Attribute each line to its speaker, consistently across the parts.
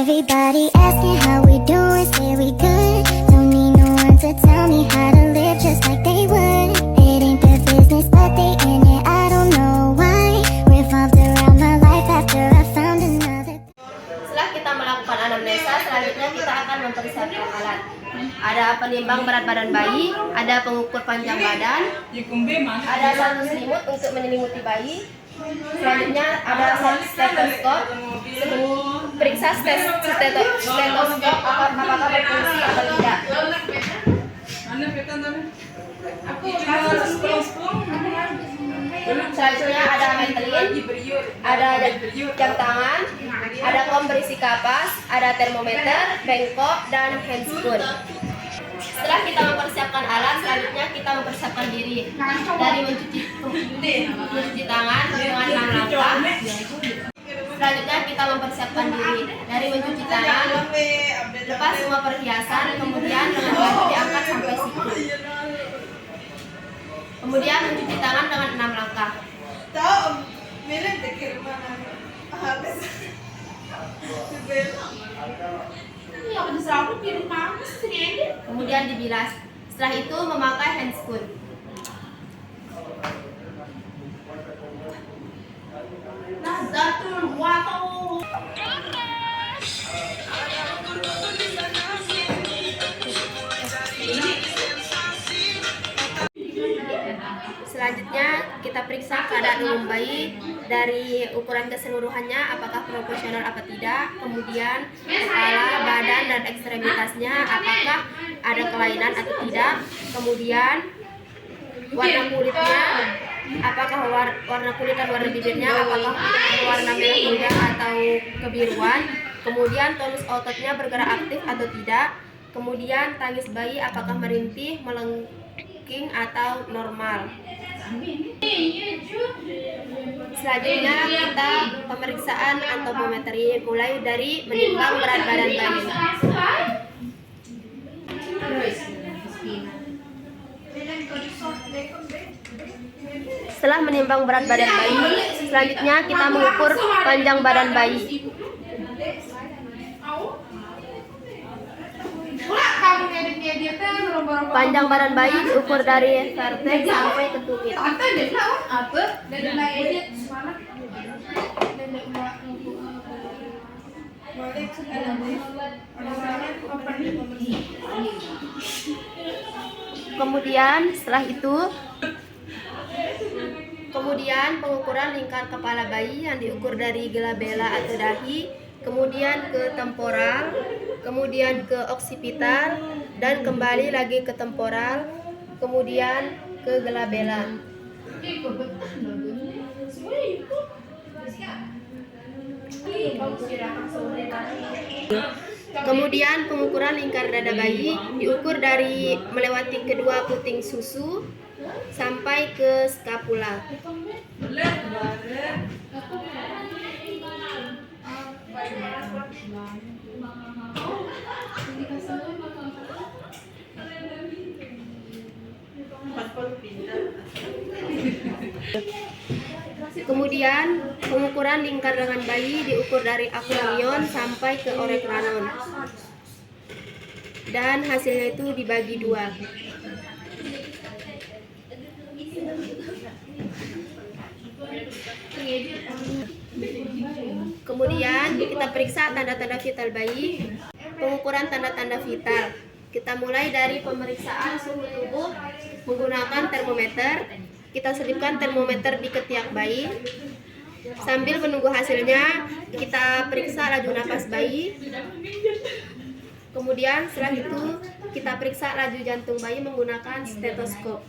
Speaker 1: Everybody asking how we doing, say we good. Don't need no one to tell me how to live just like they would. It ain't their business, but they in it, I don't know why. Revolved around my life after I found another.
Speaker 2: Setelah kita melakukan anamnesa, selanjutnya kita akan mempersiapkan alat. Ada penimbang berat badan bayi, ada pengukur panjang badan, ada satu selimut untuk menyelimuti bayi. Selanjutnya ada stetoskop, periksa stetoskop apakah berfungsi atau tidak. Selanjutnya ada metelin, ada jam tangan, ada kom berisi kapas, ada termometer, bengkok, dan handscoon. Setelah kita mempersiapkan alat, selanjutnya kita mempersiapkan diri dari mencuci tangan dengan 6 langkah. Selanjutnya kita mempersiapkan diri dari mencuci tangan, lepas semua perhiasan, kemudian dengan baju diangkat sampai siku. Kemudian mencuci tangan dengan 6 langkah. Kemudian dibilas. Setelah itu memakai handscoon. Selanjutnya kita periksa keadaan umum bayi dari ukuran keseluruhannya apakah proporsional apa tidak, kemudian kepala, badan, dan ekstremitasnya apakah ada kelainan atau tidak, kemudian warna kulitnya apakah warna kulit dan warna bibirnya apakah warna merah muda atau kebiruan, kemudian tonus ototnya bergerak aktif atau tidak, kemudian tangis bayi apakah merintih, melengking atau normal. Selanjutnya kita pemeriksaan antropometri mulai dari menimbang berat badan bayi. Setelah menimbang berat badan bayi, selanjutnya kita mengukur panjang badan bayi. Panjang badan bayi diukur dari vertex sampai ke tumit. Kemudian pengukuran lingkar kepala bayi yang diukur dari glabella atau dahi, kemudian ke temporal, kemudian ke oksipital, dan kembali lagi ke temporal, kemudian ke glabella. Kemudian pengukuran lingkar dada bayi diukur dari melewati kedua puting susu sampai ke skapula. Kemudian pengukuran lingkar lengan bayi diukur dari acromion sampai ke orecranon, dan hasilnya itu dibagi 2. Kemudian kita periksa tanda-tanda vital bayi. Pengukuran tanda-tanda vital, kita mulai dari pemeriksaan suhu tubuh menggunakan termometer. Kita selipkan termometer di ketiak bayi. Sambil menunggu hasilnya, kita periksa laju napas bayi. Kemudian setelah itu kita periksa laju jantung bayi menggunakan stetoskop.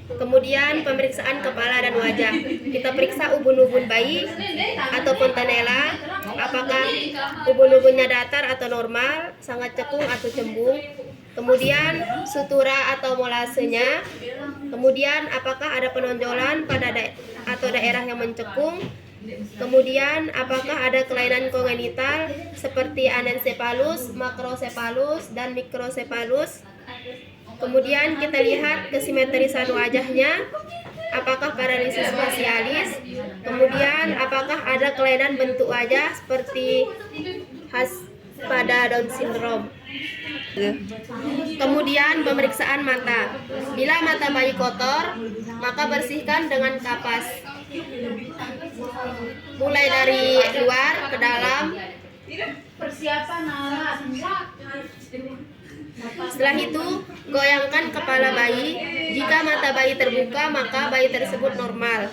Speaker 2: Kemudian pemeriksaan kepala dan wajah. Kita periksa ubun-ubun bayi atau fontanella, apakah ubun-ubunnya datar atau normal, sangat cekung atau cembung. Kemudian sutura atau molasenya. Kemudian apakah ada penonjolan pada daerah yang mencekung. Kemudian apakah ada kelainan kongenital seperti anencephalus, makrocephalus, dan mikrocephalus. Kemudian kita lihat kesimetrisan wajahnya, apakah paralisis fasialis, kemudian apakah ada kelainan bentuk wajah seperti khas pada Down syndrome. Kemudian pemeriksaan mata. Bila mata bayi kotor, maka bersihkan dengan kapas. Mulai dari luar ke dalam. Setelah itu, goyangkan kepala bayi. Jika mata bayi terbuka, maka bayi tersebut normal.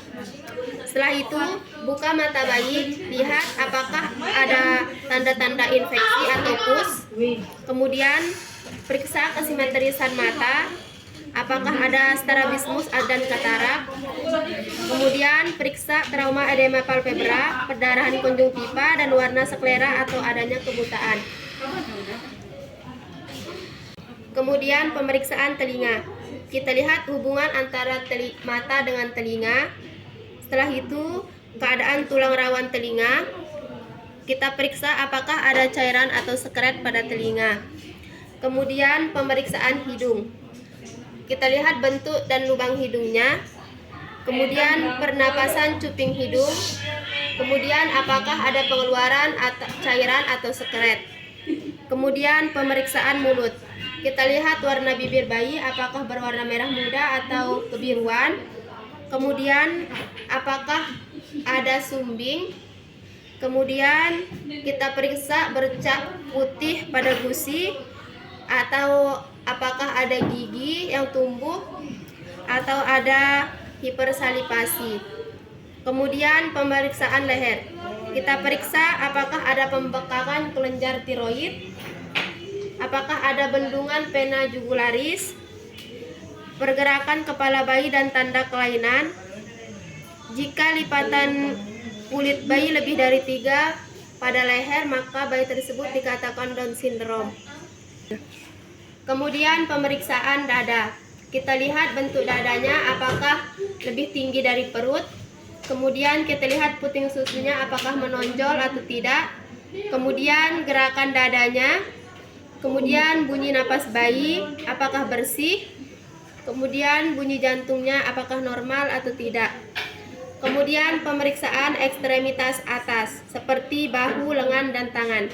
Speaker 2: Setelah itu, buka mata bayi, lihat apakah ada tanda-tanda infeksi atau pus. Kemudian, periksa kesimetrisan mata, apakah ada strabismus dan katarak. Kemudian, periksa trauma edema palpebra, perdarahan konjungtiva, dan warna sklera atau adanya kebutaan. Kemudian pemeriksaan telinga. Kita lihat hubungan antara mata dengan telinga. Setelah itu, keadaan tulang rawan telinga. Kita periksa apakah ada cairan atau sekret pada telinga. Kemudian pemeriksaan hidung. Kita lihat bentuk dan lubang hidungnya. Kemudian pernapasan cuping hidung. Kemudian apakah ada pengeluaran cairan atau sekret. Kemudian pemeriksaan mulut. Kita lihat warna bibir bayi apakah berwarna merah muda atau kebiruan. Kemudian apakah ada sumbing. Kemudian kita periksa bercak putih pada gusi, atau apakah ada gigi yang tumbuh atau ada hipersalivasi. Kemudian pemeriksaan leher. Kita periksa apakah ada pembekakan kelenjar tiroid. Apakah ada bendungan vena jugularis, pergerakan kepala bayi dan tanda kelainan. Jika lipatan kulit bayi lebih dari 3 pada leher, maka bayi tersebut dikatakan Down syndrome. Kemudian pemeriksaan dada. Kita lihat bentuk dadanya apakah lebih tinggi dari perut. Kemudian kita lihat puting susunya apakah menonjol atau tidak. Kemudian gerakan dadanya. Kemudian bunyi napas bayi apakah bersih. Kemudian bunyi jantungnya apakah normal atau tidak. Kemudian pemeriksaan ekstremitas atas seperti bahu, lengan, dan tangan.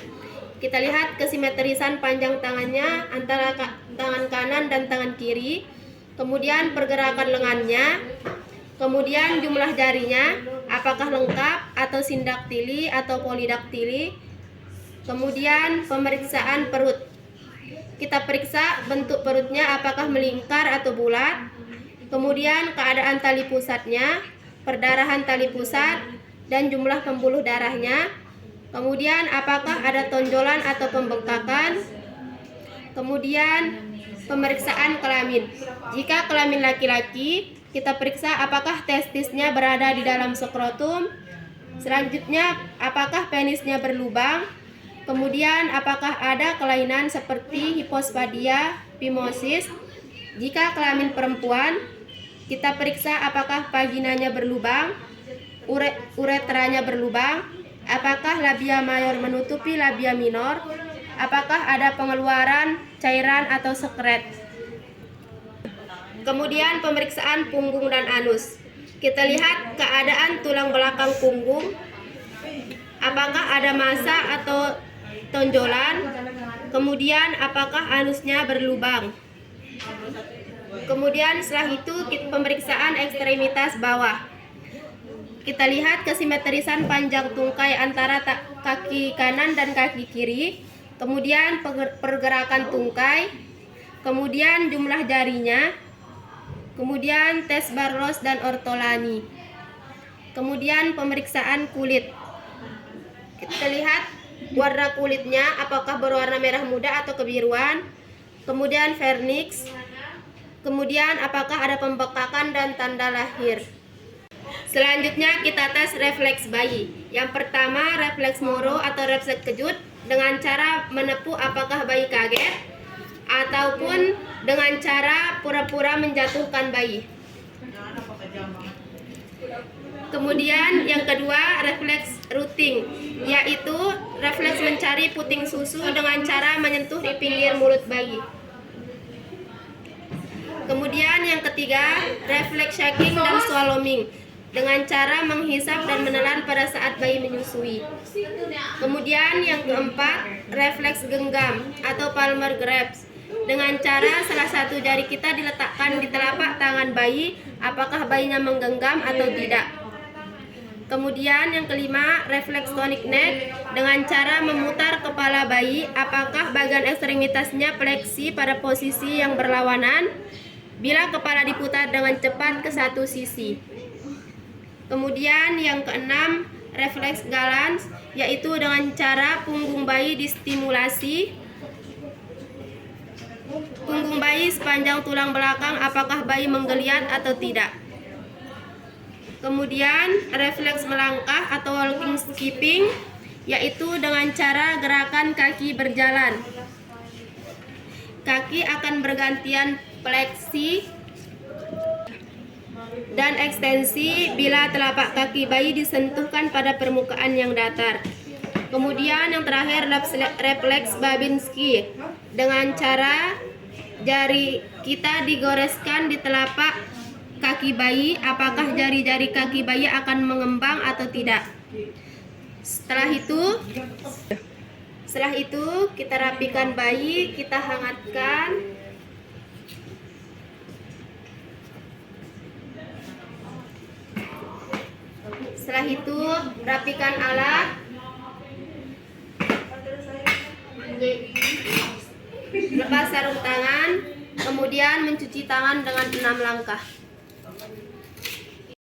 Speaker 2: Kita lihat kesimetrisan panjang tangannya antara tangan kanan dan tangan kiri. Kemudian pergerakan lengannya. Kemudian jumlah jarinya apakah lengkap atau sindaktili atau polidaktili. Kemudian pemeriksaan perut. Kita periksa bentuk perutnya apakah melingkar atau bulat. Kemudian keadaan tali pusatnya, perdarahan tali pusat, dan jumlah pembuluh darahnya. Kemudian apakah ada tonjolan atau pembengkakan. Kemudian pemeriksaan kelamin. Jika kelamin laki-laki, kita periksa apakah testisnya berada di dalam skrotum. Selanjutnya apakah penisnya berlubang. Kemudian apakah ada kelainan seperti hipospadia, phimosis. Jika kelamin perempuan, kita periksa apakah vaginanya berlubang, uretranya berlubang, apakah labia mayor menutupi labia minor, apakah ada pengeluaran cairan atau sekret. Kemudian pemeriksaan punggung dan anus. Kita lihat keadaan tulang belakang punggung, apakah ada massa atau tonjolan. Kemudian apakah anusnya berlubang. Kemudian setelah itu pemeriksaan ekstremitas bawah. Kita lihat kesimetrisan panjang tungkai antara kaki kanan dan kaki kiri. Kemudian pergerakan tungkai. Kemudian jumlah jarinya. Kemudian tes Barlos dan ortolani. Kemudian pemeriksaan kulit. Kita lihat warna kulitnya apakah berwarna merah muda atau kebiruan. Kemudian vernix. Kemudian apakah ada pembekakan dan tanda lahir. Selanjutnya kita tes refleks bayi. Yang pertama refleks Moro atau refleks kejut dengan cara menepuk apakah bayi kaget, ataupun dengan cara pura-pura menjatuhkan bayi. Kemudian yang kedua refleks rooting, yaitu refleks mencari puting susu dengan cara menyentuh di pinggir mulut bayi. Kemudian yang ketiga, refleks shaking dan swallowing dengan cara menghisap dan menelan pada saat bayi menyusui. Kemudian yang keempat, refleks genggam atau palmar grabs dengan cara salah satu jari kita diletakkan di telapak tangan bayi, apakah bayinya menggenggam atau tidak. Kemudian yang kelima, refleks tonic neck dengan cara memutar kepala bayi, apakah bagian ekstremitasnya fleksi pada posisi yang berlawanan bila kepala diputar dengan cepat ke satu sisi. Kemudian yang keenam, refleks galans, yaitu dengan cara punggung bayi distimulasi. Punggung bayi sepanjang tulang belakang, apakah bayi menggeliat atau tidak. Kemudian refleks melangkah atau walking skipping, yaitu dengan cara gerakan kaki berjalan. Kaki akan bergantian fleksi dan ekstensi bila telapak kaki bayi disentuhkan pada permukaan yang datar. Kemudian yang terakhir, refleks Babinski dengan cara jari kita digoreskan di telapak kaki bayi, apakah jari-jari kaki bayi akan mengembang atau tidak. Setelah itu kita rapikan bayi, kita hangatkan. Setelah itu rapikan alat, lepas sarung tangan, kemudian mencuci tangan dengan 6 langkah.